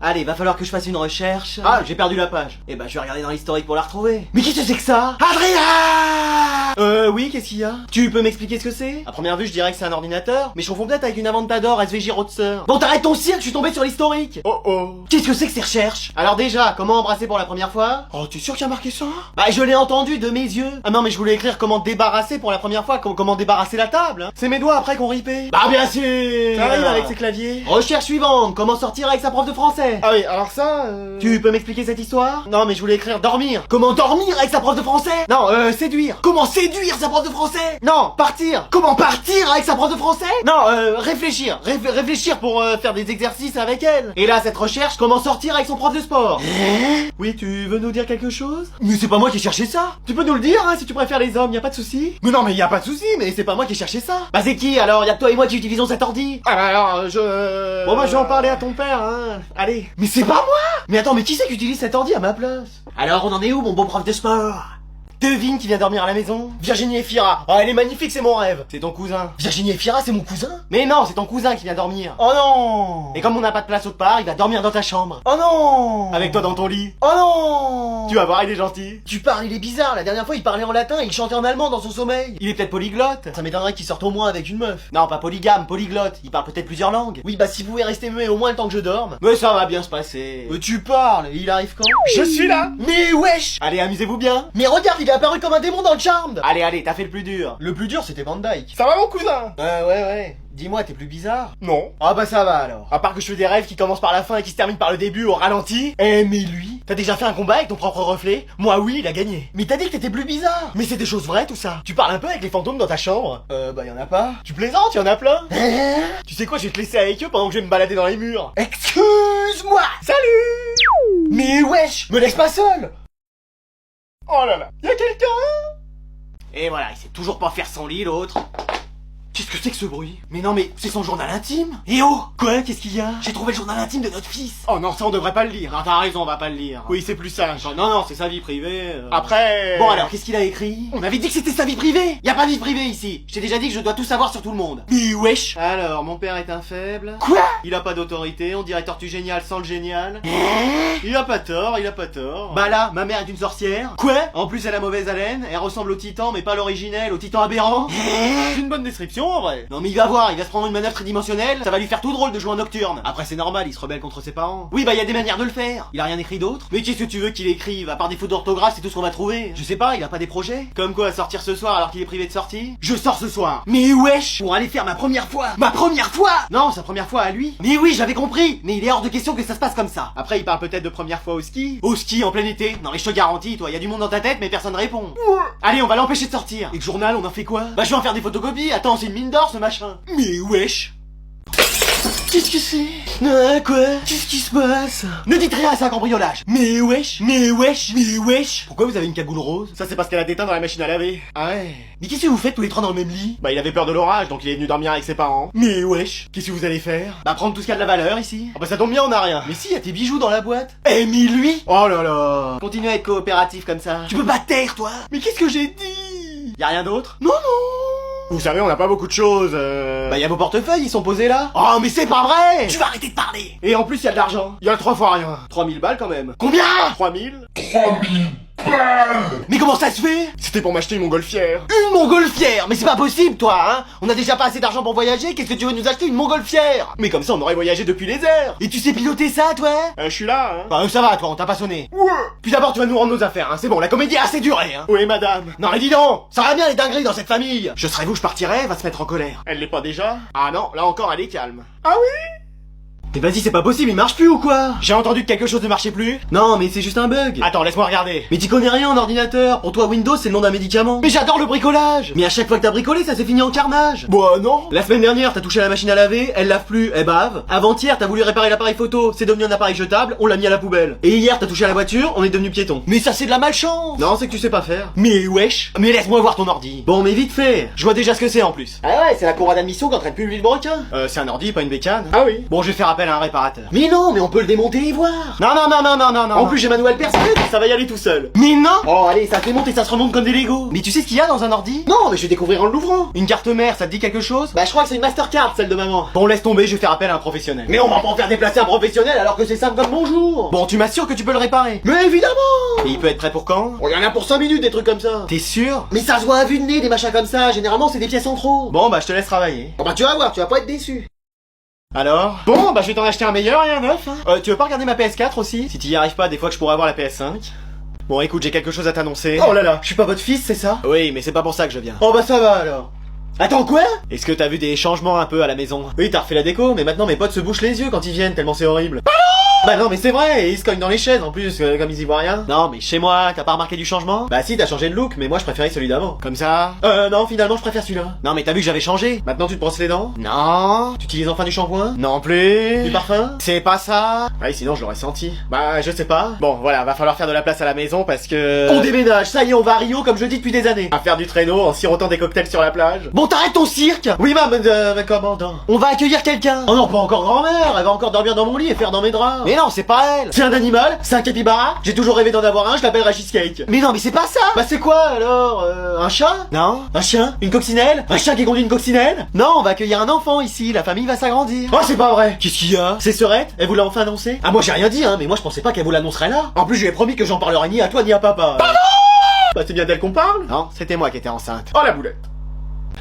Allez, va falloir que je fasse une recherche. Ah, j'ai perdu la page. Eh ben, je vais regarder dans l'historique pour la retrouver. Mais qu'est-ce que c'est que ça? Adrien! Oui, qu'est-ce qu'il y a? Tu peux m'expliquer ce que c'est? À première vue, je dirais que c'est un ordinateur, mais je confonds peut-être avec une Aventador SVJ Roadster. Bon, t'arrêtes ton cirque, je suis tombé sur l'historique. Oh oh. Qu'est-ce que c'est que ces recherches? Alors déjà, comment embrasser pour la première fois? Oh, t'es sûr qu'il y a marqué ça? Bah, je l'ai entendu de mes yeux. Ah non, mais je voulais écrire comment débarrasser pour la première fois, comment débarrasser la table, hein. C'est mes doigts après qu'on ripait. Bah, bien sûr! Ça arrive avec ses claviers. Recherche suivante, comment sortir avec sa prof de français? Ah oui, alors ça... Tu peux m'expliquer cette histoire? Non, mais je voulais écrire dormir. Comment dormir avec sa prof de français? Non, séduire. Comment séduire sa prof de français? Non, partir. Comment partir avec sa prof de français? Non, réfléchir. Réfléchir pour faire des exercices avec elle. Et là, cette recherche, comment sortir avec son prof de sport? Oui, tu veux nous dire quelque chose? Mais c'est pas moi qui ai cherché ça. Tu peux nous le dire, hein, si tu préfères les hommes, y a pas de souci. Mais non, mais y a pas de souci, mais... Mais c'est pas moi qui ai cherché ça. Bah c'est qui alors? Y'a que toi et moi qui utilisons cet ordi. Ah bah alors, je... Bon bah je vais en parler à ton père, hein. Allez. Mais c'est pas moi. Mais attends, mais qui c'est qui utilise cet ordi à ma place? Alors on en est où, mon beau prof de sport? Devine qui vient dormir à la maison? Virginie Efira. Oh, elle est magnifique, c'est mon rêve. C'est ton cousin. Virginie Efira, c'est mon cousin? Mais non, c'est ton cousin qui vient dormir. Oh non. Et comme on n'a pas de place autre part, il va dormir dans ta chambre. Oh non. Avec toi dans ton lit. Oh non. Tu vas voir, il est gentil. Tu parles, il est bizarre. La dernière fois, il parlait en latin et il chantait en allemand dans son sommeil. Il est peut-être polyglotte. Ça m'étonnerait qu'il sorte au moins avec une meuf. Non, pas polygame, polyglotte. Il parle peut-être plusieurs langues. Oui, bah si vous pouvez rester muet au moins le temps que je dorme. Mais ça va bien se passer. Tu parles, il arrive quand? Je suis là. Mais wesh. Allez, amusez-vous bien. Mais regarde, il est apparu comme un démon dans le Charmed. Allez, t'as fait le plus dur. Le plus dur, c'était Van Dyke. Ça va mon cousin? Ouais. Dis-moi, t'es plus bizarre? Non. Ah bah ça va alors. À part que je fais des rêves qui commencent par la fin et qui se terminent par le début au ralenti. Eh mais lui, t'as déjà fait un combat avec ton propre reflet? Moi oui, il a gagné. Mais t'as dit que t'étais plus bizarre. Mais c'est des choses vraies tout ça. Tu parles un peu avec les fantômes dans ta chambre? Bah y'en a pas. Tu plaisantes, y'en a plein. Tu sais quoi, je vais te laisser avec eux pendant que je vais me balader dans les murs. Excuse-moi. Salut. Mais wesh, me laisse pas seul. Oh là là. Y'a quelqu'un? Et voilà, il sait toujours pas faire son lit l'autre. Qu'est-ce que c'est que ce bruit? Mais non mais c'est son journal intime. Eh oh! Quoi? Qu'est-ce qu'il y a? J'ai trouvé le journal intime de notre fils. Oh non, ça on devrait pas le lire. Non, t'as raison, on va pas le lire. Oui, c'est plus sage. Non, c'est sa vie privée. Après... Bon alors, qu'est-ce qu'il a écrit? On avait dit que c'était sa vie privée. Y a pas de vie privée ici. Je t'ai déjà dit que je dois tout savoir sur tout le monde. Mais wesh. Alors, mon père est un faible. Quoi? Il a pas d'autorité, on dirait Tortue Géniale sans le génial. Il a pas tort. Bah là, ma mère est une sorcière. Quoi? En plus, elle a mauvaise haleine, elle ressemble au titan, mais pas l'originel, au titan aberrant. C'est une bonne description en vrai. Non mais il va voir, il va se prendre une manœuvre tridimensionnelle, ça va lui faire tout drôle de jouer en nocturne. Après c'est normal, il se rebelle contre ses parents. Oui bah y a des manières de le faire. Il a rien écrit d'autre. Mais qu'est-ce que tu veux qu'il écrive? À part des fautes d'orthographe, c'est tout ce qu'on va trouver. Je sais pas, il a pas des projets? Comme quoi, sortir ce soir alors qu'il est privé de sortie? Je sors ce soir. Mais wesh! Pour aller faire ma première fois. Ma première fois! Non, sa première fois à lui. Mais oui, j'avais compris. Mais il est hors de question que ça se passe comme ça. Après il parle peut-être de première fois au ski. Au ski en plein été. Non mais je te garantis, toi, y a du monde dans ta tête mais personne répond. Allez, on va l'empêcher de sortir. Et le journal, on en fait quoi? Bah je vais en faire des photocopies. Attends, c'est une mine d'or ce machin. Mais wesh. Qu'est-ce que c'est? Quoi? Qu'est-ce qui se passe? Ne dites rien à ça, cambriolage. Mais wesh. Pourquoi vous avez une cagoule rose? Ça c'est parce qu'elle a déteint dans la machine à laver. Ah ouais. Mais qu'est-ce que vous faites tous les trois dans le même lit? Bah il avait peur de l'orage, donc il est venu dormir avec ses parents. Mais wesh. Qu'est-ce que vous allez faire? Bah prendre tout ce qui a de la valeur ici. Ah bah ça tombe bien, on a rien. Mais si, y a tes bijoux dans la boîte. Eh mais lui. Oh là là. Continue à être coopératif comme ça. Tu peux pas te taire, toi. Mais qu'est-ce que j'ai dit? Y a rien d'autre? Non. Vous savez, on n'a pas beaucoup de choses, Bah y a vos portefeuilles, ils sont posés là. Oh mais c'est pas vrai. Tu vas arrêter de parler. Et en plus, y a de l'argent. Y a 3 fois rien. 3000 balles quand même. Combien? 3000. Mais comment ça se fait? C'était pour m'acheter une montgolfière. Une montgolfière? Mais c'est pas possible toi, hein. On a déjà pas assez d'argent pour voyager, qu'est-ce que tu veux nous acheter une montgolfière? Mais comme ça on aurait voyagé depuis les airs. Et tu sais piloter ça toi? Je suis là, hein. Bah ça va toi, on t'a pas sonné. Ouais. Puis d'abord tu vas nous rendre nos affaires, hein. C'est bon, la comédie a assez duré, hein. Oui madame. Non mais dis donc, ça va bien les dingueries dans cette famille. Je serais vous, je partirais, elle va se mettre en colère. Elle l'est pas déjà? Ah non, là encore elle est calme. Ah oui? Mais vas-y, c'est pas possible, il marche plus ou quoi? J'ai entendu que quelque chose ne marchait plus. Non, mais c'est juste un bug. Attends, laisse-moi regarder. Mais t'y connais rien en ordinateur. Pour toi, Windows, c'est le nom d'un médicament. Mais j'adore le bricolage. Mais à chaque fois que t'as bricolé, ça s'est fini en carnage. Bah non. La semaine dernière, t'as touché à la machine à laver, elle lave plus, elle bave. Avant-hier, t'as voulu réparer l'appareil photo, c'est devenu un appareil jetable, on l'a mis à la poubelle. Et hier, t'as touché à la voiture, on est devenu piéton. Mais ça, c'est de la malchance. Non, c'est que tu sais pas faire. Mais wesh. Mais laisse-moi voir ton ordi. Bon, mais vite fait. Je vois déjà ce que c'est en plus. Ah ouais, c'est la cour d'admission qui entraîne plus le broquin. C'est un ordi, pas une bécane. Ah oui. Bon, je vais faire appel appelle un réparateur. Mais non, mais on peut le démonter et voir. Non, non, non, non, non, non, non. En plus, j'ai ma nouvelle personnelle, ça va y aller tout seul. Mais non. Oh, allez, ça se démonte et ça se remonte comme des Lego. Mais tu sais ce qu'il y a dans un ordi? Non, mais je vais découvrir en l'ouvrant. Une carte mère, ça te dit quelque chose? Bah, je crois que c'est une Mastercard, celle de maman. Bon, laisse tomber, je vais faire appel à un professionnel. Mais on va pas en faire déplacer un professionnel alors que c'est simple comme bonjour. Bon, tu m'assures que tu peux le réparer? Mais évidemment. Et il peut être prêt pour quand? On y en a pour 5 minutes, des trucs comme ça. T'es sûr? Mais ça se voit à vue de nez, des machins comme ça. Généralement, c'est des pièces en trop. Bon, bah je te laisse travailler. Bon, bah, tu vas voir, tu vas pas être déçu. Alors? Bon, bah, je vais t'en acheter un meilleur et un neuf, hein. Tu veux pas regarder ma PS4 aussi? Si t'y arrives pas, des fois que je pourrais avoir la PS5. Bon, écoute, j'ai quelque chose à t'annoncer. Oh là là. Je suis pas votre fils, c'est ça? Oui, mais c'est pas pour ça que je viens. Oh, bah, ça va alors. Attends, quoi? Est-ce que t'as vu des changements un peu à la maison? Oui, t'as refait la déco, mais maintenant mes potes se bouchent les yeux quand ils viennent, tellement c'est horrible. Bah non, mais c'est vrai, et ils se cognent dans les chaises en plus, comme ils y voient rien. Non, mais chez moi, t'as pas remarqué du changement? Bah si, t'as changé de look, mais moi je préférais celui d'avant. Comme ça? Non, finalement, je préfère celui-là. Non, mais t'as vu que j'avais changé? Maintenant, tu te brosses les dents? Non. Tu utilises enfin du shampoing? Non plus. Du parfum? C'est pas ça. Ouais, sinon, je l'aurais senti. Bah, je sais pas. Bon, voilà, va falloir faire de la place à la maison parce que... On déménage, ça y est, on va à Rio comme je dis depuis des années. À faire du traîneau en sirotant des cocktails sur la plage. Bon, t'arrêtes ton cirque. Oui, ma commandant. On va accueillir quelqu'un. Oh non, pas encore grand-mère, elle va encore dormir dans mon lit et faire dans mes draps. Mais non, c'est pas elle. C'est un animal, c'est un capybara, j'ai toujours rêvé d'en avoir un, je l'appellerai Cheesecake. Mais non, mais c'est pas ça. Bah c'est quoi alors un chat? Non. Un chien? Une coccinelle? Un chien qui conduit une coccinelle? Non, on va accueillir un enfant ici, la famille va s'agrandir. Oh c'est pas vrai. Qu'est-ce qu'il y a? C'est Serette? Elle vous l'a enfin annoncé? Ah moi j'ai rien dit hein, mais moi je pensais pas qu'elle vous l'annoncerait là. En plus je lui ai promis que j'en parlerai ni à toi ni à papa. Pardon. Bah c'est bien d'elle qu'on parle. Non, c'était moi qui étais enceinte. Oh la boulette.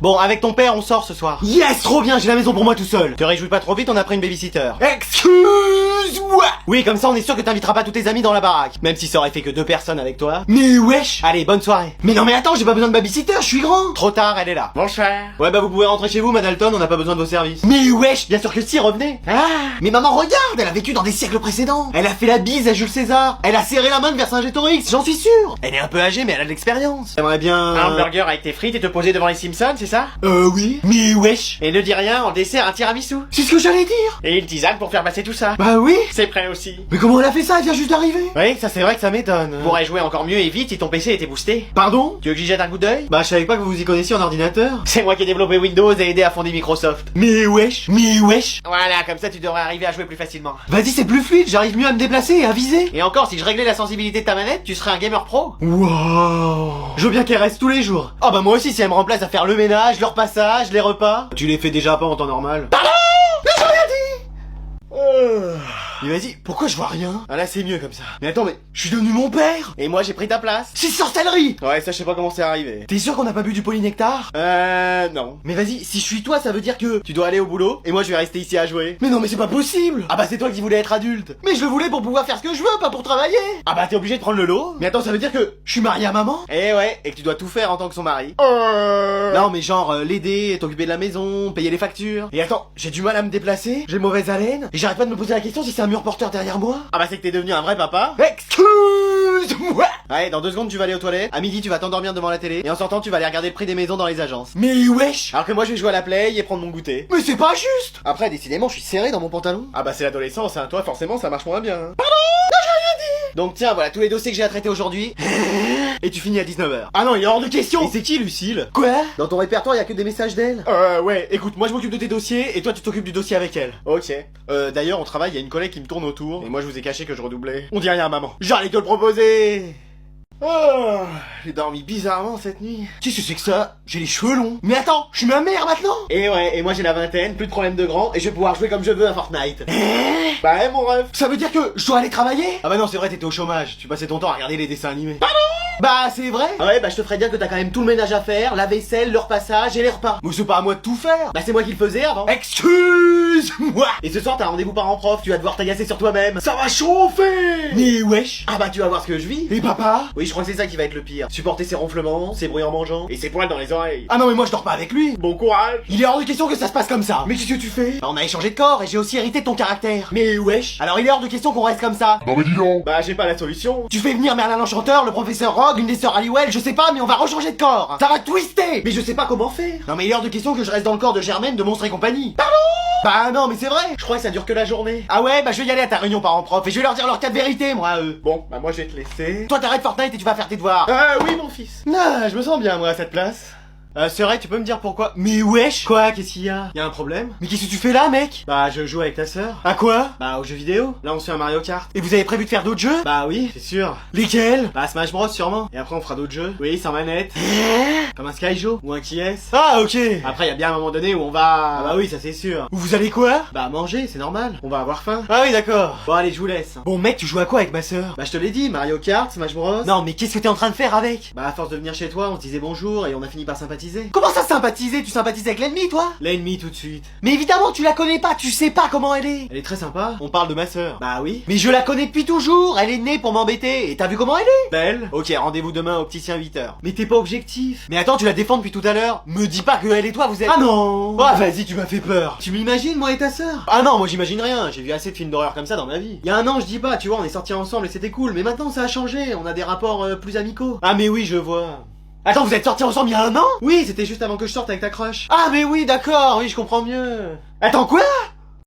Bon, avec ton père, on sort ce soir. Yes, trop bien, j'ai la maison pour moi tout seul. Te réjouis pas trop vite, on a pris une babysitter. Excuse-moi. Oui, comme ça on est sûr que t'inviteras pas tous tes amis dans la baraque. Même si ça aurait fait que 2 personnes avec toi. Mais wesh. Allez, bonne soirée. Mais non mais attends, j'ai pas besoin de babysitter, je suis grand. Trop tard, elle est là. Bonsoir. Ouais bah vous pouvez rentrer chez vous, Madalton, on n'a pas besoin de vos services. Mais wesh, bien sûr que si, revenez. Ah. Mais maman regarde, elle a vécu dans des siècles précédents. Elle a fait la bise à Jules César. Elle a serré la main de Vercingétorix, j'en suis sûr. Elle est un peu âgée, mais elle a de l'expérience. J'aimerais bien... Un hamburger avec tes frites et te poser devant les Simpsons, c'est ça? Oui. Mais wesh. Et ne dis rien, en dessert, un tiramisu. C'est ce que j'allais dire. Et une tisane pour faire passer tout ça. Bah oui. C'est prêt aussi. Mais comment elle a fait ça? Elle vient juste d'arriver. Oui, ça c'est vrai que ça m'étonne. On pourrait jouer encore mieux et vite si ton PC était boosté. Pardon? Tu veux que j'y jette un coup d'œil? Bah je savais pas que vous vous y connaissiez en ordinateur. C'est moi qui ai développé Windows et aidé à fonder Microsoft. Mais wesh. Mais wesh. Voilà, comme ça tu devrais arriver à jouer plus facilement. Vas-y, c'est plus fluide, j'arrive mieux à me déplacer et à viser. Et encore, si je réglais la sensibilité de ta manette, tu serais un gamer pro. Wow. Je veux bien qu'elle reste tous les jours. Oh bah moi aussi, si elle me remplace à faire le ménage, le repassage, les repas. Tu les fais déjà pas en temps normal. Pardon. Mais j'ai rien dit. Mais vas-y, pourquoi je vois rien? Ah là c'est mieux comme ça. Mais attends, mais je suis devenu mon père. Et moi j'ai pris ta place. C'est sorcellerie. Ouais, ça je sais pas comment c'est arrivé. T'es sûr qu'on n'a pas bu du polynectar? Non. Mais vas-y, si je suis toi, ça veut dire que... Tu dois aller au boulot, et moi je vais rester ici à jouer. Mais non, mais c'est pas possible. Ah bah c'est toi qui voulais être adulte. Mais je le voulais pour pouvoir faire ce que je veux, pas pour travailler. Ah bah t'es obligé de prendre le lot. Mais attends, ça veut dire que je suis marié à maman? Eh ouais, et que tu dois tout faire en tant que son mari. Non. Non mais genre l'aider, t'occuper de la maison, payer les factures. Et attends, j'ai du mal à me déplacer, j'ai mauvaise haleine, et j'arrête pas de me poser la question si c'est un mur porteur derrière moi. Ah bah c'est que t'es devenu un vrai papa. Excuse-moi. Ouais, dans 2 secondes tu vas aller aux toilettes, à midi tu vas t'endormir devant la télé, et en sortant tu vas aller regarder le prix des maisons dans les agences. Mais wesh. Alors que moi je vais jouer à la play et prendre mon goûter. Mais c'est pas juste. Après décidément je suis serré dans mon pantalon. Ah bah c'est l'adolescence, hein, toi forcément ça marche moins bien. Hein. Donc tiens, voilà tous les dossiers que j'ai à traiter aujourd'hui. Et tu finis à 19h. Ah non, il est hors de question. Et c'est qui Lucille? Quoi? Dans ton répertoire, y a que des messages d'elle? Ouais, écoute, moi je m'occupe de tes dossiers et toi tu t'occupes du dossier avec elle. Ok. D'ailleurs, au travail, y a une collègue qui me tourne autour. Et moi, je vous ai caché que je redoublais. On dit rien à maman. J'allais te le proposer. Oh, j'ai dormi bizarrement cette nuit. Qu'est-ce que c'est que ça? J'ai les cheveux longs. Mais attends, je suis ma mère maintenant. Et ouais, et moi j'ai la vingtaine, plus de problème de grand, et je vais pouvoir jouer comme je veux à Fortnite. Bah ouais, mon ref. Ça veut dire que je dois aller travailler? Ah bah non, c'est vrai, t'étais au chômage. Tu passais ton temps à regarder les dessins animés. Pardon? Bah c'est vrai. Ah ouais, bah je te ferais dire que t'as quand même tout le ménage à faire, la vaisselle, le repassage et les repas. Mais c'est pas à moi de tout faire. Bah c'est moi qui le faisais avant. Excuse-moi. Et ce soir t'as rendez-vous parent-prof, tu vas devoir t'agacer sur toi-même. Ça va chauffer. Mais wesh. Ah bah tu vas voir ce que je vis. Et papa? Oui, je crois que c'est ça qui va être le pire. Supporter ses ronflements, ses bruits en mangeant, et ses poils dans les oreilles. Ah non mais moi je dors pas avec lui. Bon courage. Il est hors de question que ça se passe comme ça. Mais qu'est-ce que tu fais? Bah, on a échangé de corps et j'ai aussi hérité de ton caractère. Mais wesh. Alors il est hors de question qu'on reste comme ça. Non mais dis donc. Bah j'ai pas la solution. Tu fais venir Merlin l'Enchanteur, le professeur Rogue, une des sœurs Halliwell, je sais pas, mais on va rechanger de corps. Ça va twister. Mais je sais pas comment faire. Non mais il est hors de question que je reste dans le corps de Germaine de Monstres et compagnie. Pardon? Bah non mais c'est vrai. Je crois que ça dure que la journée. Ah ouais, bah je vais y aller à ta réunion parents-prof et je vais leur dire leur cas de vérité, moi à eux. Bon, bah moi je vais te laisser. Toi t'arrêtes Fortnite et tu vas faire tes devoirs. Oui mon fils. Ah, je me sens bien moi à cette place. C'est vrai, tu peux me dire pourquoi? Mais wesh! Quoi? Qu'est-ce qu'il y a? Y a un problème? Mais qu'est-ce que tu fais là, mec? Bah, je joue avec ta sœur. À quoi? Bah, aux jeux vidéo. Là, on se fait un Mario Kart. Et vous avez prévu de faire d'autres jeux? Bah oui, c'est sûr. Lesquels? Bah, Smash Bros sûrement. Et après, on fera d'autres jeux. Oui, sans manette. Comme un Skyjo. Ou un KS. Ah, ok. Après, y a bien un moment donné où on va... Ah bah oui, ça c'est sûr. Vous allez quoi? Bah, manger, c'est normal. On va avoir faim. Ah oui, d'accord. Bon, allez, je vous laisse. Bon, mec, tu joues à quoi avec ma sœur? Bah, je te l'ai dit, Mario Kart, Smash Bros. Non, mais qu'est-ce que t'es en train de faire avec? Bah, à force de venir chez toi, on se disait bonjour et on a fini par sympathiser. Comment ça sympathiser? Tu sympathises avec l'ennemi, toi? L'ennemi tout de suite. Mais évidemment, tu la connais pas, tu sais pas comment elle est. Elle est très sympa. On parle de ma sœur. Bah oui. Mais je la connais depuis toujours, elle est née pour m'embêter, et t'as vu comment elle est? Belle. Ok, rendez-vous demain au opticien 8h. Mais t'es pas objectif. Mais attends, tu la défends depuis tout à l'heure. Me dis pas que elle et toi vous êtes... Ah non. Ah vas-y, tu m'as fait peur. Tu m'imagines, moi et ta sœur? Ah non, moi j'imagine rien, j'ai vu assez de films d'horreur comme ça dans ma vie. Il y a un an, je dis pas, tu vois, on est sortis ensemble et c'était cool, mais maintenant ça a changé, on a des rapports plus amicaux. Ah mais oui, je vois. Attends, vous êtes sortis ensemble il y a un an? Oui, c'était juste avant que je sorte avec ta crush. Ah mais oui, d'accord, oui, je comprends mieux. Attends, quoi?